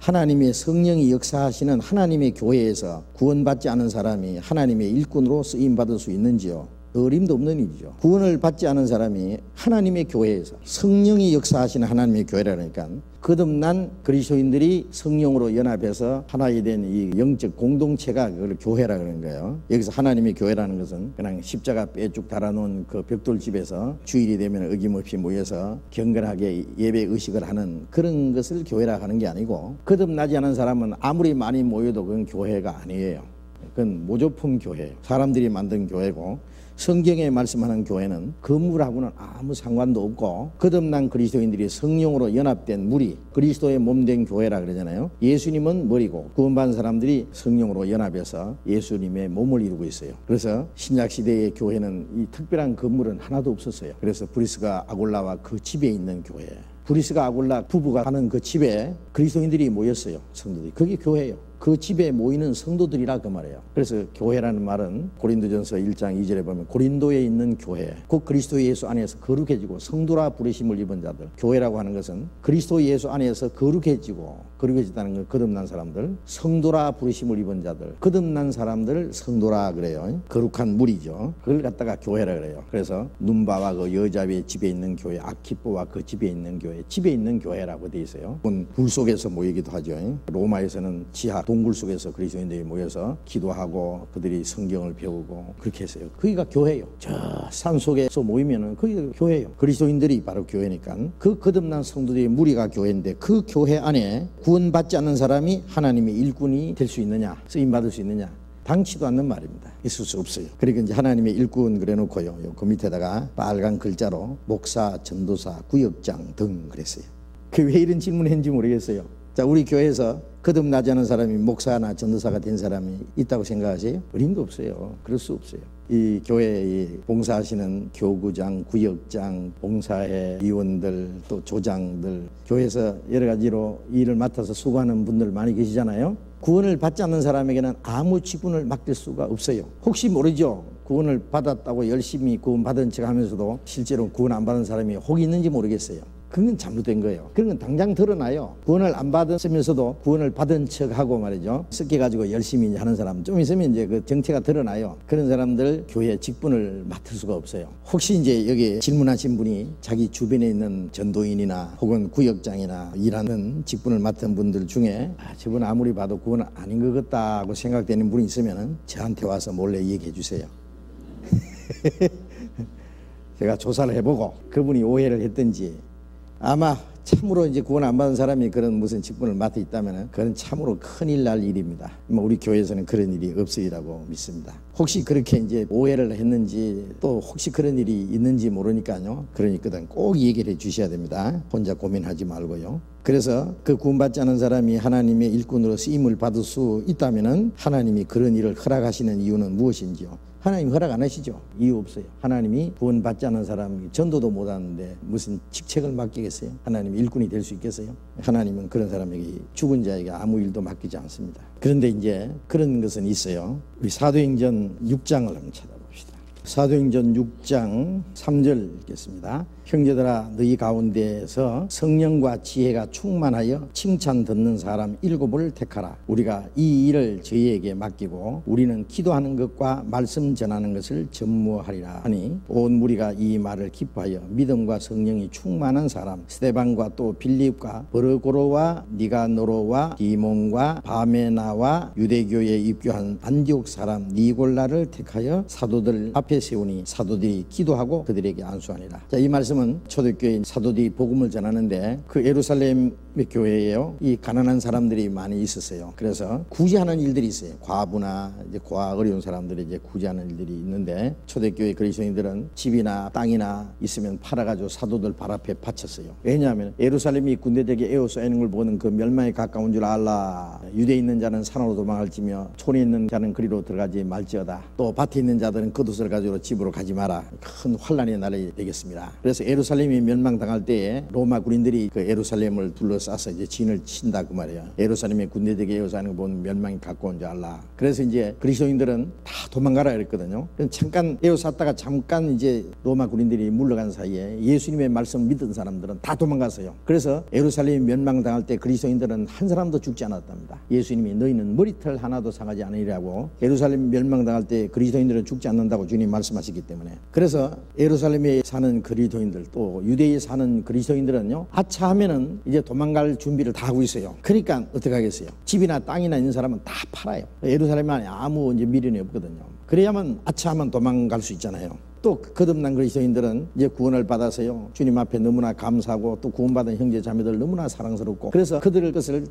하나님의 성령이 역사하시는 하나님의 교회에서 구원받지 않은 사람이 하나님의 일꾼으로 쓰임받을 수 있는지요? 어림도 없는 일이죠. 구원을 받지 않은 사람이 하나님의 교회에서 성령이 역사하시는 하나님의 교회라니까 거듭난 그리스도인들이 성령으로 연합해서 하나가 된 이 영적 공동체가 그걸 교회라 그러는 거예요. 여기서 하나님의 교회라는 것은 그냥 십자가 빼쭉 달아놓은 그 벽돌집에서 주일이 되면 어김없이 모여서 경건하게 예배 의식을 하는 그런 것을 교회라 하는 게 아니고, 거듭나지 않은 사람은 아무리 많이 모여도 그건 교회가 아니에요. 그건 모조품 교회예요. 사람들이 만든 교회고, 성경에 말씀하는 교회는 건물하고는 아무 상관도 없고, 거듭난 그리스도인들이 성령으로 연합된 무리, 그리스도의 몸된 교회라 그러잖아요. 예수님은 머리고 구원받은 사람들이 성령으로 연합해서 예수님의 몸을 이루고 있어요. 그래서 신약시대의 교회는 이 특별한 건물은 하나도 없었어요. 그래서 브리스가 아굴라와 그 집에 있는 교회, 브리스가 아굴라 부부가 하는 그 집에 그리스도인들이 모였어요. 성도들이. 그게 교회예요. 그 집에 모이는 성도들이라 그 말이에요. 그래서 교회라는 말은 고린도전서 1장 2절에 보면 고린도에 있는 교회, 곧 그리스도 예수 안에서 거룩해지고 성도라 부르심을 입은 자들. 교회라고 하는 것은 그리스도 예수 안에서 거룩해지다는 건 거듭난 사람들, 성도라 부르심을 입은 자들, 거듭난 사람들 성도라 그래요. 거룩한 무리죠. 그걸 갖다가 교회라 그래요. 그래서 눈바와 그 여자의 집에 있는 교회, 아키뽀와 그 집에 있는 교회, 집에 있는 교회라고 돼 있어요. 불 속에서 모이기도 하죠. 로마에서는 지하 동굴 속에서 그리스도인들이 모여서 기도하고 그들이 성경을 배우고 그렇게 했어요. 거기가 교회예요. 저 산 속에서 모이면은 거기가 교회예요. 그리스도인들이 바로 교회니까 그 거듭난 성도들의 무리가 교회인데, 그 교회 안에 구원받지 않는 사람이 하나님의 일꾼이 될 수 있느냐, 쓰임받을 수 있느냐? 당치도 않는 말입니다. 있을 수 없어요. 그러니까 이제 하나님의 일꾼 그래 놓고요, 그 밑에다가 빨간 글자로 목사, 전도사, 구역장 등 그랬어요. 그 왜 이런 질문을 했는지 모르겠어요. 자, 우리 교회에서 거듭나지 않은 사람이 목사나 전도사가 된 사람이 있다고 생각하세요? 어림도 없어요. 그럴 수 없어요. 이 교회에 봉사하시는 교구장, 구역장, 봉사회 위원들, 또 조장들, 교회에서 여러 가지로 일을 맡아서 수고하는 분들 많이 계시잖아요. 구원을 받지 않는 사람에게는 아무 직분을 맡길 수가 없어요. 혹시 모르죠? 구원을 받았다고 열심히 구원받은 척 하면서도 실제로 구원 안 받은 사람이 혹 있는지 모르겠어요. 그건 잘못된 거예요. 그런 건 당장 드러나요. 구원을 안 받았으면서도 구원을 받은 척하고 말이죠, 섞여가지고 열심히 하는 사람, 좀 있으면 이제 그 정체가 드러나요. 그런 사람들 교회 직분을 맡을 수가 없어요. 혹시 이제 여기 질문하신 분이 자기 주변에 있는 전도인이나 혹은 구역장이나 일하는 직분을 맡은 분들 중에 저분 아무리 봐도 구원 아닌 것 같다고 생각되는 분이 있으면 저한테 와서 몰래 얘기해 주세요. 제가 조사를 해보고 그분이 오해를 했든지, 아마 참으로 이제 구원 안 받은 사람이 그런 무슨 직분을 맡아 있다면 그건 참으로 큰일 날 일입니다. 우리 교회에서는 그런 일이 없으리라고 믿습니다. 혹시 그렇게 이제 오해를 했는지, 또 혹시 그런 일이 있는지 모르니까요. 그러니까 꼭 얘기를 해 주셔야 됩니다. 혼자 고민하지 말고요. 그래서 그 구원받지 않은 사람이 하나님의 일꾼으로 쓰임을 받을 수 있다면 하나님이 그런 일을 허락하시는 이유는 무엇인지요? 하나님 허락 안 하시죠? 이유 없어요. 하나님이 구원받지 않은 사람이 전도도 못하는데 무슨 직책을 맡기겠어요? 하나님 일꾼이 될 수 있겠어요? 하나님은 그런 사람에게, 죽은 자에게 아무 일도 맡기지 않습니다. 그런데 이제 그런 것은 있어요. 우리 사도행전 6장을 한번 찾아봅시다. 사도행전 6장 3절 읽겠습니다. 형제들아, 너희 가운데에서 성령과 지혜가 충만하여 칭찬 듣는 사람 7을 택하라. 우리가 이 일을 저희에게 맡기고 우리는 기도하는 것과 말씀 전하는 것을 전무하리라 하니, 온 무리가 이 말을 기뻐하여 믿음과 성령이 충만한 사람 스데반과 또 빌립과 버르고로와 니가노로와 디몬과 바메나와 유대교에 입교한 안디옥 사람 니골라를 택하여 사도들 앞에 세우니 사도들이 기도하고 그들에게 안수하니라. 자, 이 말씀 초대교회 사도들이 복음을 전하는데, 그 예루살렘 교회에요, 이 가난한 사람들이 많이 있었어요. 그래서 구제하는 일들이 있어요. 과부나 이제 어려운 사람들이 이제 구제하는 일들이 있는데, 초대교회 그리스도인들은 집이나 땅이나 있으면 팔아가지고 사도들 발 앞에 바쳤어요. 왜냐하면 예루살렘이 군대에게 에워싸이는 걸 보는 그 멸망에 가까운 줄 알라. 유대에 있는 자는 산으로 도망할지며 촌에 있는 자는 그리로 들어가지 말지어다. 또 밭에 있는 자들은 겉옷을 가지고 가지고 집으로 가지 마라. 큰 환란의 날이 되겠습니다. 그래서 예루살렘이 멸망당할 때에 로마 군인들이 그 예루살렘을 둘러싸서 이제 진을 친다 그 말이에요. 예루살렘의 군대들에게 여사하는 거 보면 멸망이 가까운 줄 알라. 그래서 이제 그리스도인들은 다 도망가라 그랬거든요. 잠깐 에워쌌다가 잠깐 이제 로마 군인들이 물러간 사이에 예수님의 말씀을 믿은 사람들은 다 도망갔어요. 그래서 예루살렘이 멸망당할 때 그리스도인들은 한 사람도 죽지 않았답니다. 예수님이 너희는 머리털 하나도 상하지 않으리라고, 예루살렘 멸망당할 때 그리스도인들은 죽지 않는다고 주님 말씀하셨기 때문에. 그래서 예루살렘에 사는 그리스도인들, 또 유대에 사는 그리스도인들은요, 아차하면은 이제 도망갈 준비를 다 하고 있어요. 그러니까 어떻게 하겠어요? 집이나 땅이나 있는 사람은 다 팔아요. 예루살렘 안에 아무 이제 미련이 없거든요. 그래야만 아차하면 도망갈 수 있잖아요. 또 거듭난 그리스도인들은 이제 구원을 받아서요, 주님 앞에 너무나 감사하고 또 구원받은 형제 자매들 너무나 사랑스럽고, 그래서 그들 것을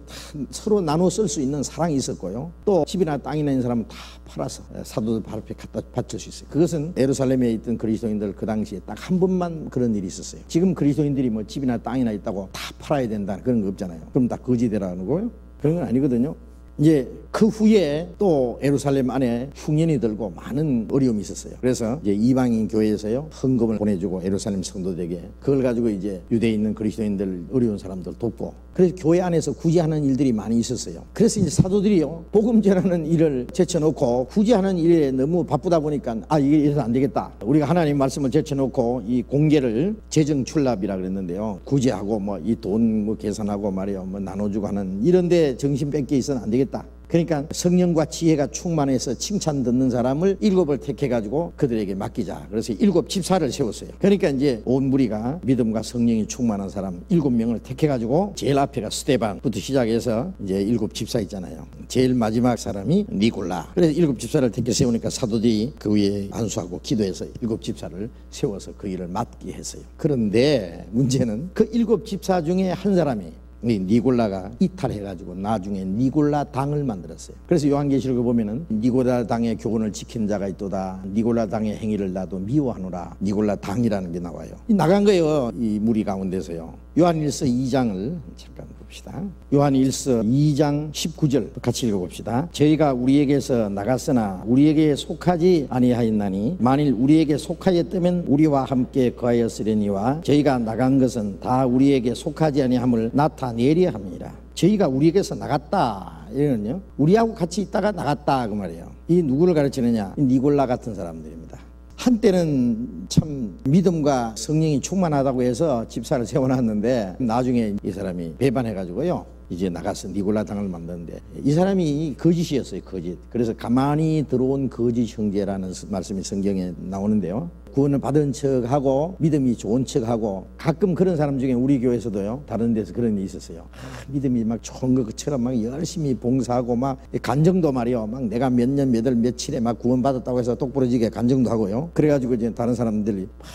서로 나눠 쓸 수 있는 사랑이 있었고요, 또 집이나 땅이나 있는 사람은 다 팔아서 사도들 발 앞에 갖다 바칠 수 있어요. 그것은 예루살렘에 있던 그리스도인들 그 당시에 딱 한 번만 그런 일이 있었어요. 지금 그리스도인들이 뭐 집이나 땅이나 있다고 다 팔아야 된다 그런 거 없잖아요. 그럼 다 거지되라는 거예요? 그런 건 아니거든요. 이제 그 후에 또 예루살렘 안에 흉년이 들고 많은 어려움이 있었어요. 그래서 이제 이방인 교회에서요, 헌금을 보내주고 예루살렘 성도들에게 그걸 가지고 이제 유대에 있는 그리스도인들, 어려운 사람들 돕고, 그래서 교회 안에서 구제하는 일들이 많이 있었어요. 그래서 이제 사도들이요, 복음 전하는 일을 제쳐놓고 구제하는 일에 너무 바쁘다 보니까 이게 이래서 안 되겠다. 우리가 하나님 말씀을 제쳐놓고 이 공개를 재정출납이라 그랬는데요, 구제하고 뭐 이 돈 뭐 계산하고 말이요, 뭐 나눠주고 하는 이런데 정신 뺏겨 있어는 안 되겠다. 그러니까 성령과 지혜가 충만해서 칭찬 듣는 사람을 7을 택해가지고 그들에게 맡기자. 그래서 7 집사를 세웠어요. 그러니까 이제 온 무리가 믿음과 성령이 충만한 사람 7명을 택해가지고, 제일 앞에가 스데반부터 시작해서 이제 7 집사 있잖아요. 제일 마지막 사람이 니골라. 그래서 7 집사를 택해 세우니까 사도들이 그 위에 안수하고 기도해서 7 집사를 세워서 그 일을 맡게 했어요. 그런데 문제는 그 7 집사 중에 한 사람이, 니골라가 이탈해가지고 나중에 니골라 당을 만들었어요. 그래서 요한계시록에 보면은 니골라 당의 교훈을 지킨 자가 있도다. 니골라 당의 행위를 나도 미워하노라. 니골라 당이라는 게 나와요. 나간 거예요, 이 무리 가운데서요. 요한일서 2장을 잠깐 봅시다. 요한일서 2장 19절 같이 읽어봅시다. 저희가 우리에게서 나갔으나 우리에게 속하지 아니하였나니 만일 우리에게 속하였다면 우리와 함께 거하였으려니와 저희가 나간 것은 다 우리에게 속하지 아니함을 나타내려 합니다. 저희가 우리에게서 나갔다, 이거는요, 우리하고 같이 있다가 나갔다 그 말이에요. 이 누구를 가르치느냐? 니골라 같은 사람들입니다. 한때는 참 믿음과 성령이 충만하다고 해서 집사를 세워놨는데 나중에 이 사람이 배반해가지고요, 이제 나가서 니골라 당을 만드는데, 이 사람이 거짓이었어요, 거짓. 그래서 가만히 들어온 거짓 형제라는 말씀이 성경에 나오는데요, 구원을 받은 척하고 믿음이 좋은 척하고, 가끔 그런 사람 중에 우리 교회에서도요, 다른 데서 그런 일이 있었어요. 믿음이 막 좋은 것처럼 막 열심히 봉사하고 막 간증도 말이요, 막 내가 몇 년 몇 월 며칠에 막 구원받았다고 해서 똑부러지게 간증도 하고요. 그래가지고 이제 다른 사람들이 막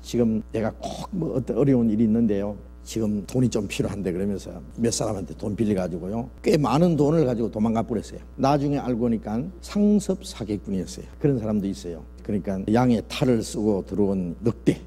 지금 내가 꼭 뭐 어떤 어려운 일이 있는데요, 지금 돈이 좀 필요한데 그러면서 몇 사람한테 돈 빌려가지고요, 꽤 많은 돈을 가지고 도망가 버렸어요. 나중에 알고 보니까 상습 사기꾼이었어요. 그런 사람도 있어요. 그러니까 양의 탈을 쓰고 들어온 늑대.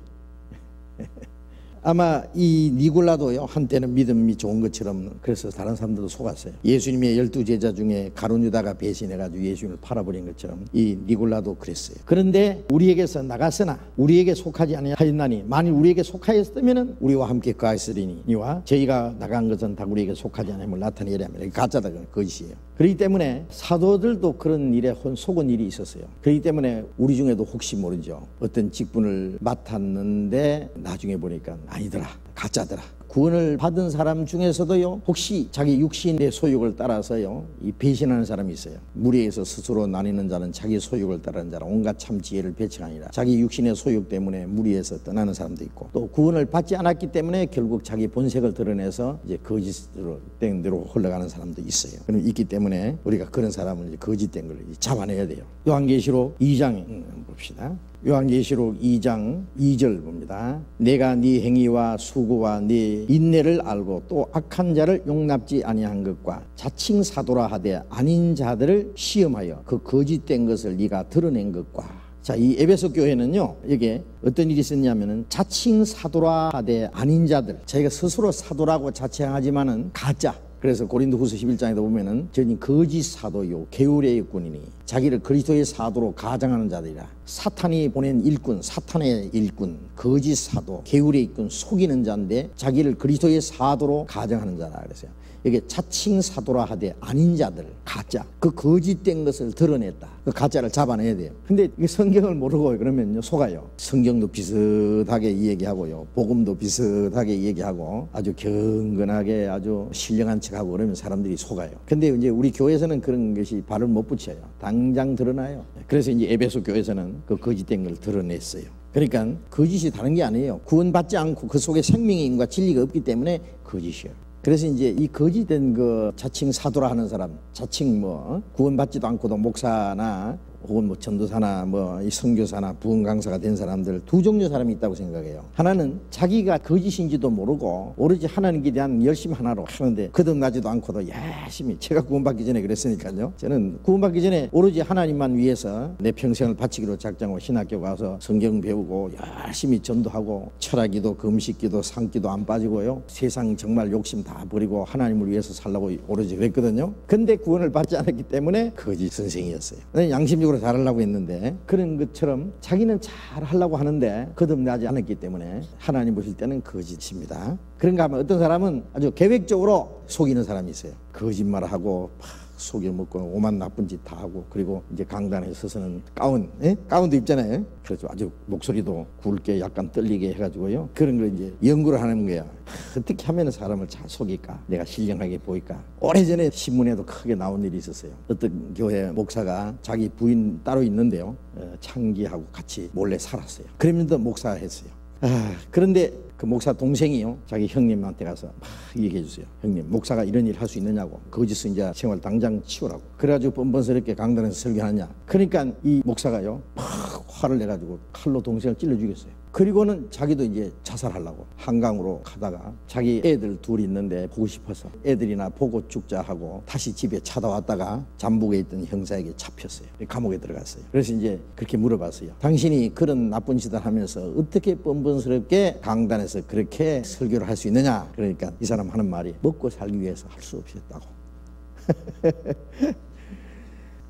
아마 이 니골라도요, 한때는 믿음이 좋은 것처럼 그래서 다른 사람들도 속았어요. 예수님의 12 제자 중에 가룟 유다가 배신해가지고 예수님을 팔아버린 것처럼 이 니골라도 그랬어요. 그런데 우리에게서 나갔으나 우리에게 속하지 아니하였나니 만일 우리에게 속하였으면 우리와 함께 거하였으리니와 저희가 나간 것은 다 우리에게 속하지 않음을 나타내려 합니다. 가짜다, 거짓이에요. 그렇기 때문에 사도들도 그런 일에 속은 일이 있었어요. 그렇기 때문에 우리 중에도 혹시 모르죠, 어떤 직분을 맡았는데 나중에 보니까 아니더라, 가짜더라. 구원을 받은 사람 중에서도요, 혹시 자기 육신의 소욕을 따라서요, 이 배신하는 사람이 있어요. 무리에서 스스로 나뉘는 자는 자기 소욕을 따르는 자라 온갖 참 지혜를 배척하니라. 자기 육신의 소욕 때문에 무리에서 떠나는 사람도 있고, 또 구원을 받지 않았기 때문에 결국 자기 본색을 드러내서 이제 거짓으로 된 대로 흘러가는 사람도 있어요. 그럼 있기 때문에 우리가 그런 사람을 이제 거짓된 걸 잡아내야 돼요. 요한계시록 2장 봅시다. 요한계시록 2장 2절 봅니다. 내가 네 행위와 수고와 네 인내를 알고 또 악한 자를 용납지 아니한 것과 자칭 사도라 하되 아닌 자들을 시험하여 그 거짓된 것을 네가 드러낸 것과. 자, 이 에베소 교회는요, 이게 어떤 일이 있었냐면은 자칭 사도라 하되 아닌 자들, 자기가 스스로 사도라고 자칭하지만은 가짜. 그래서 고린도후서 11장에도 보면은 저는 거짓 사도요 게으르의 군이니 자기를 그리스도의 사도로 가장하는 자들이라. 사탄이 보낸 일꾼, 사탄의 일꾼, 거짓 사도, 게으르의 일꾼, 속이는 자인데 자기를 그리스도의 사도로 가정하는 자라 그랬어요. 이게 자칭 사도라 하되 아닌 자들, 가짜, 그 거짓된 것을 드러냈다. 그 가짜를 잡아내야 돼요. 근데 이 성경을 모르고 그러면요 속아요. 성경도 비슷하게 이야기하고요, 복음도 비슷하게 이야기하고 아주 경건하게 아주 신령한 척하고 그러면 사람들이 속아요. 근데 이제 우리 교회에서는 그런 것이 발을 못 붙여요. 당장 드러나요. 그래서 이제 에베소 교회에서는 그 거짓된 걸 드러냈어요. 그러니까 거짓이 다른 게 아니에요. 구원받지 않고 그 속에 생명의 인과 진리가 없기 때문에 거짓이에요. 그래서 이제 이 거짓된 그 자칭 사도라 하는 사람, 자칭 뭐 구원받지도 않고도 목사나 혹은 뭐 전도사나 뭐 이 선교사나 부흥 강사가 된 사람들 두 종류 사람이 있다고 생각해요. 하나는 자기가 거짓인지도 모르고 오로지 하나님께 대한 열심 하나로 하는데 거듭나지도 않고도 열심히, 제가 구원받기 전에 그랬으니까요. 저는 구원받기 전에 오로지 하나님만 위해서 내 평생을 바치기로 작정하고 신학교 가서 성경 배우고 열심히 전도하고 철학기도 금식기도 상기도 안 빠지고요, 세상 정말 욕심 다 버리고 하나님을 위해서 살라고 오로지 그랬거든요. 근데 구원을 받지 않았기 때문에 거짓 선생이었어요. 양심적으로 잘하려고 했는데 그런 것처럼 자기는 잘 하려고 하는데 거듭나지 않았기 때문에 하나님 보실 때는 거짓입니다. 그런가 하면 어떤 사람은 아주 계획적으로 속이는 사람이 있어요. 거짓말하고 속여먹고 오만 나쁜 짓 다 하고, 그리고 이제 강단에 서서는 가운도 입잖아요. 그래서 아주 목소리도 굵게 약간 떨리게 해가지고요, 그런 걸 이제 연구를 하는 거야. 어떻게 하면 사람을 잘 속일까, 내가 신령하게 보일까. 오래전에 신문에도 크게 나온 일이 있었어요. 어떤 교회 목사가 자기 부인 따로 있는데요, 창기하고 같이 몰래 살았어요. 그러면서 목사 했어요. 그런데 그 목사 동생이요, 자기 형님한테 가서 막 얘기해 주세요. 형님, 목사가 이런 일 할 수 있느냐고, 거짓 선지자 생활 당장 치우라고. 그래가지고 뻔뻔스럽게 강단에서 설교하느냐. 그러니까 이 목사가요 막 화를 내가지고 칼로 동생을 찔러 죽였어요. 그리고는 자기도 이제 자살하려고 한강으로 가다가 자기 애들 둘이 있는데 보고 싶어서 애들이나 보고 죽자 하고 다시 집에 찾아왔다가 잠복에 있던 형사에게 잡혔어요. 감옥에 들어갔어요. 그래서 이제 그렇게 물어봤어요. 당신이 그런 나쁜 짓을 하면서 어떻게 뻔뻔스럽게 강단에서 그렇게 설교를 할 수 있느냐. 그러니까 이 사람 하는 말이 먹고 살기 위해서 할 수 없이 했다고.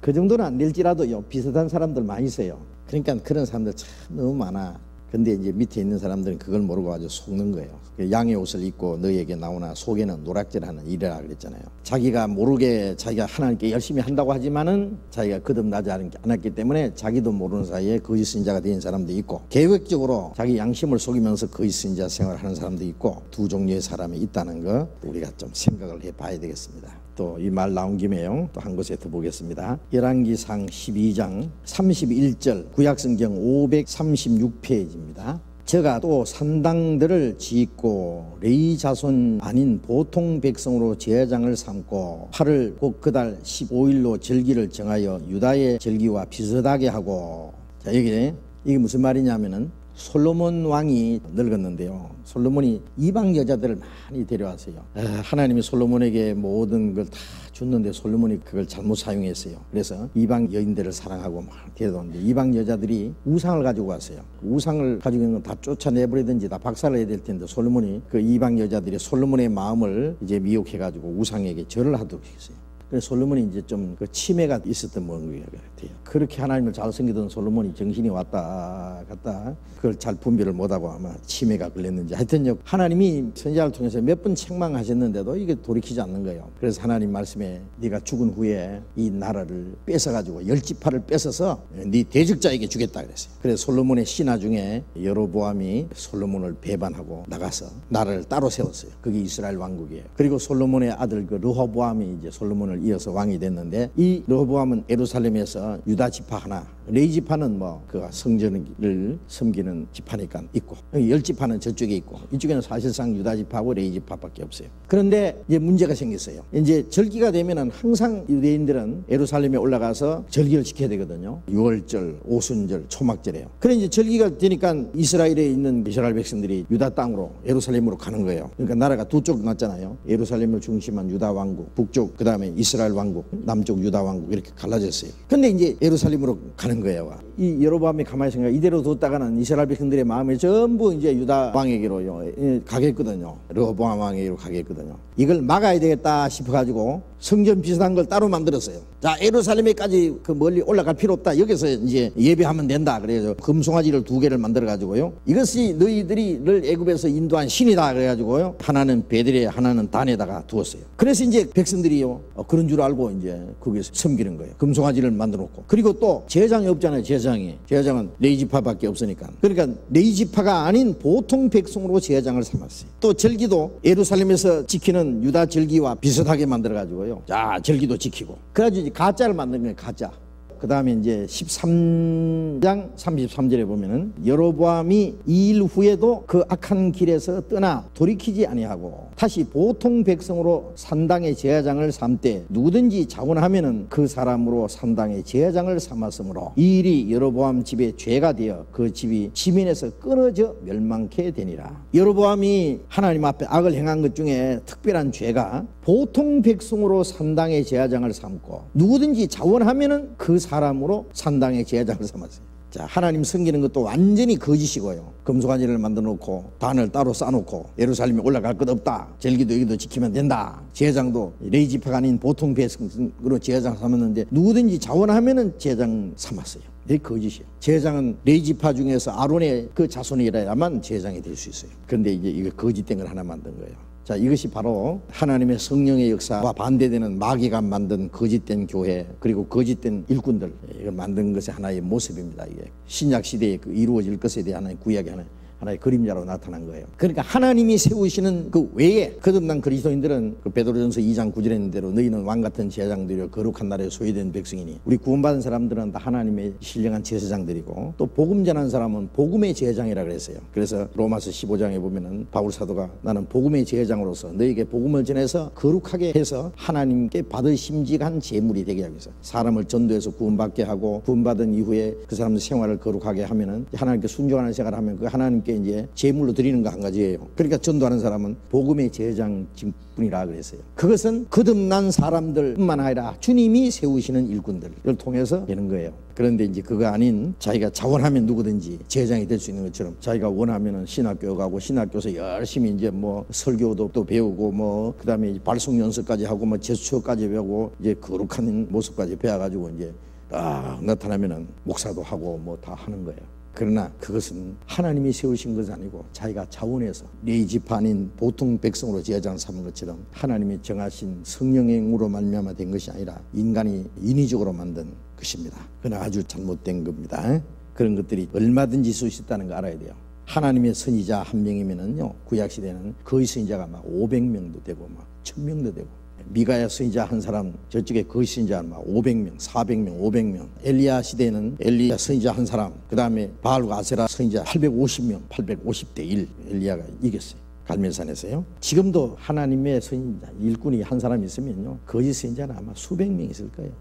그 정도는 안 될지라도요, 비슷한 사람들 많이 있어요. 그러니까 그런 사람들 참 너무 많아. 근데 이제 밑에 있는 사람들은 그걸 모르고 아주 속는 거예요. 양의 옷을 입고 너희에게 나오나 속에는 노략질하는 이래라 그랬잖아요. 자기가 모르게 자기가 하나님께 열심히 한다고 하지만은 자기가 거듭나지 않았기 때문에 자기도 모르는 사이에 거짓 선지자가 된 사람도 있고, 계획적으로 자기 양심을 속이면서 거짓 선지자 생활하는 사람도 있고, 두 종류의 사람이 있다는 거 우리가 좀 생각을 해봐야 되겠습니다. 또 이 말 나온 김에요, 또 한 곳에 더 보겠습니다. 열왕기상 12장 31절, 구약성경 536페이지입니다. 제가 또 산당들을 짓고 레위 자손 아닌 보통 백성으로 제장을 삼고 8월 곧 그달 15일로 절기를 정하여 유다의 절기와 비슷하게 하고. 자, 이게 무슨 말이냐면은 솔로몬 왕이 늙었는데요, 솔로몬이 이방 여자들을 많이 데려왔어요. 하나님이 솔로몬에게 모든 걸 다 줬는데 솔로몬이 그걸 잘못 사용했어요. 그래서 이방 여인들을 사랑하고 막 데려왔는데 이방 여자들이 우상을 가지고 왔어요. 우상을 가지고 있는 건 다 쫓아내버리든지 다 박살을 해야 될 텐데, 솔로몬이 그 이방 여자들이 솔로몬의 마음을 이제 미혹해가지고 우상에게 절을 하도록 했어요. 그래서 솔로몬이 이제 좀 그 치매가 있었던 것 같아요. 그렇게 하나님을 잘 섬기던 솔로몬이 정신이 왔다 갔다 그걸 잘 분별을 못하고 아마 치매가 걸렸는지, 하여튼 하나님이 선지자를 통해서 몇 번 책망하셨는데도 이게 돌이키지 않는 거예요. 그래서 하나님 말씀에 네가 죽은 후에 이 나라를 뺏어가지고 10지파를 뺏어서 네 대적자에게 주겠다 그랬어요. 그래서 솔로몬의 신하 중에 여로보암이 솔로몬을 배반하고 나가서 나라를 따로 세웠어요. 그게 이스라엘 왕국이에요. 그리고 솔로몬의 아들 그 르호보암이 이제 솔로몬을 이어서 왕이 됐는데, 이 르호보암은 예루살렘에서 유다 지파 하나, 레위 지파는 뭐 그 성전을 섬기는 지파니까 있고, 10지파는 저쪽에 있고, 이쪽에는 사실상 유다 지파하고 레위 지파밖에 없어요. 그런데 이제 문제가 생겼어요. 이제 절기가 되면은 항상 유대인들은 예루살렘에 올라가서 절기를 지켜야 되거든요. 유월절, 오순절, 초막절이에요. 그래 이제 절기가 되니까 이스라엘에 있는 이스라엘 백성들이 유다 땅으로 예루살렘으로 가는 거예요. 그러니까 나라가 두 쪽 났잖아요. 예루살렘을 중심한 유다 왕국, 북쪽 그 다음에 이스라엘 왕국, 남쪽 유다 왕국, 이렇게 갈라졌어요. 근데 이제 예루살렘으로 가는 거예요. 이 여로보암이 가만히 생각해 이대로 뒀다가는 이스라엘 백성들의 마음이 전부 이제 유다 왕에게로 가겠거든요. 르호보암 왕에게로 가겠거든요. 이걸 막아야 되겠다 싶어가지고 성전 비슷한 걸 따로 만들었어요. 자, 예루살렘에까지 그 멀리 올라갈 필요 없다. 여기서 이제 예배하면 된다. 그래서 금송아지를 2개를 만들어가지고요. 이것이 너희들을 애굽에서 인도한 신이다. 그래가지고요. 하나는 베들에 하나는 단에다가 두었어요. 그래서 이제 백성들이요. 그런 줄 알고 이제 거기서 섬기는 거예요. 금송아지를 만들어 놓고. 그리고 또 제사장이 없잖아요. 제사장은 레위지파밖에 없으니까. 그러니까 레위지파가 아닌 보통 백성으로 제사장을 삼았어요. 또 절기도 예루살렘에서 지키는 유다 절기와 비슷하게 만들어가지고요. 자, 절기도 지키고. 그래가지고 이제 가짜를 만든 거예요. 가짜. 그 다음에 이제 13장 33절에 보면은 여로보암이 이 일 후에도 그 악한 길에서 떠나 돌이키지 아니하고 다시 보통 백성으로 산당의 제사장을 삼되 누구든지 자원하면은 그 사람으로 산당의 제사장을 삼았으므로 이 일이 여로보암 집의 죄가 되어 그 집이 지면에서 끊어져 멸망케 되니라. 여로보암이 하나님 앞에 악을 행한 것 중에 특별한 죄가 보통 백성으로 산당의 제사장을 삼고 누구든지 자원하면은 그 사람으로 산당의 제사장을 삼았어요. 자, 하나님 섬기는 것도 완전히 거짓이고요. 금송아지를 만들어 놓고 단을 따로 쌓아놓고 예루살렘에 올라갈 것 없다. 절기도 여기도 지키면 된다. 제사장도 레위지파가 아닌 보통 백성으로 제사장 삼았는데 누구든지 자원하면은 제사장 삼았어요. 이게 거짓이에요. 제사장은 레위지파 중에서 아론의 그 자손이라야만 제사장이 될 수 있어요. 그런데 이제 이거 거짓된 걸 하나 만든 거예요. 자, 이것이 바로 하나님의 성령의 역사와 반대되는 마귀가 만든 거짓된 교회 그리고 거짓된 일꾼들 이걸 만든 것의 하나의 모습입니다. 이게 신약 시대에 그 이루어질 것에 대한 구약의 하나의 그림자로 나타난 거예요. 그러니까 하나님이 세우시는 그 외에 거듭난 그리스도인들은 그 베드로전서 2장 9절에 있는 대로 너희는 왕같은 제사장들이요 거룩한 나라에 소유된 백성이니 우리 구원받은 사람들은 다 하나님의 신령한 제사장들이고 또 복음 전하는 사람은 복음의 제사장이라 그랬어요. 그래서 로마서 15장에 보면은 바울 사도가 나는 복음의 제사장으로서 너희에게 복음을 전해서 거룩하게 해서 하나님께 받으심직한 제물이 되게 하기 위해서 사람을 전도해서 구원받게 하고 구원받은 이후에 그 사람들 생활을 거룩하게 하면은 하나님께 순종하는 생활을 하면 그 하나님께 이제 제물로 드리는 거 한 가지예요. 그러니까 전도하는 사람은 복음의 제사장뿐이라 그랬어요. 그것은 거듭난 사람들뿐만 아니라 주님이 세우시는 일꾼들을 통해서 되는 거예요. 그런데 이제 그거 아닌 자기가 자원하면 누구든지 제사장이 될 수 있는 것처럼 자기가 원하면은 신학교 가고 신학교에서 열심히 이제 뭐 설교도 또 배우고 뭐 그다음에 발송 연습까지 하고 뭐 제수처까지 배우고 이제 거룩한 모습까지 배워가지고 이제 딱 나타나면은 목사도 하고 뭐 다 하는 거예요. 그러나 그것은 하나님이 세우신 것이 아니고 자기가 자원해서 레위지파 아닌 보통 백성으로 제사장 삼은 것처럼 하나님이 정하신 성령의 행으로 말미암아 된 것이 아니라 인간이 인위적으로 만든 것입니다. 그러나 아주 잘못된 겁니다. 그런 것들이 얼마든지 있을 수 있다는 거 알아야 돼요. 하나님의 선지자 한 명이면은요 구약시대는 거의 선지자가 막 500명도 되고 막 1000명도 되고 미가야 선지자 한 사람 저쪽에 거의 선지자 막 500명, 400명, 500명. 엘리야 시대에는 엘리야 선지자 한 사람, 그 다음에 바알과 아세라 선지자 850명, 850대 1 엘리야가 이겼어요. 갈멜산에서요. 지금도 하나님의 선지자 일꾼이 한 사람 있으면요 거짓 선지자는 아마 수백 명 있을 거예요.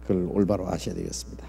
그걸 올바로 아셔야 되겠습니다.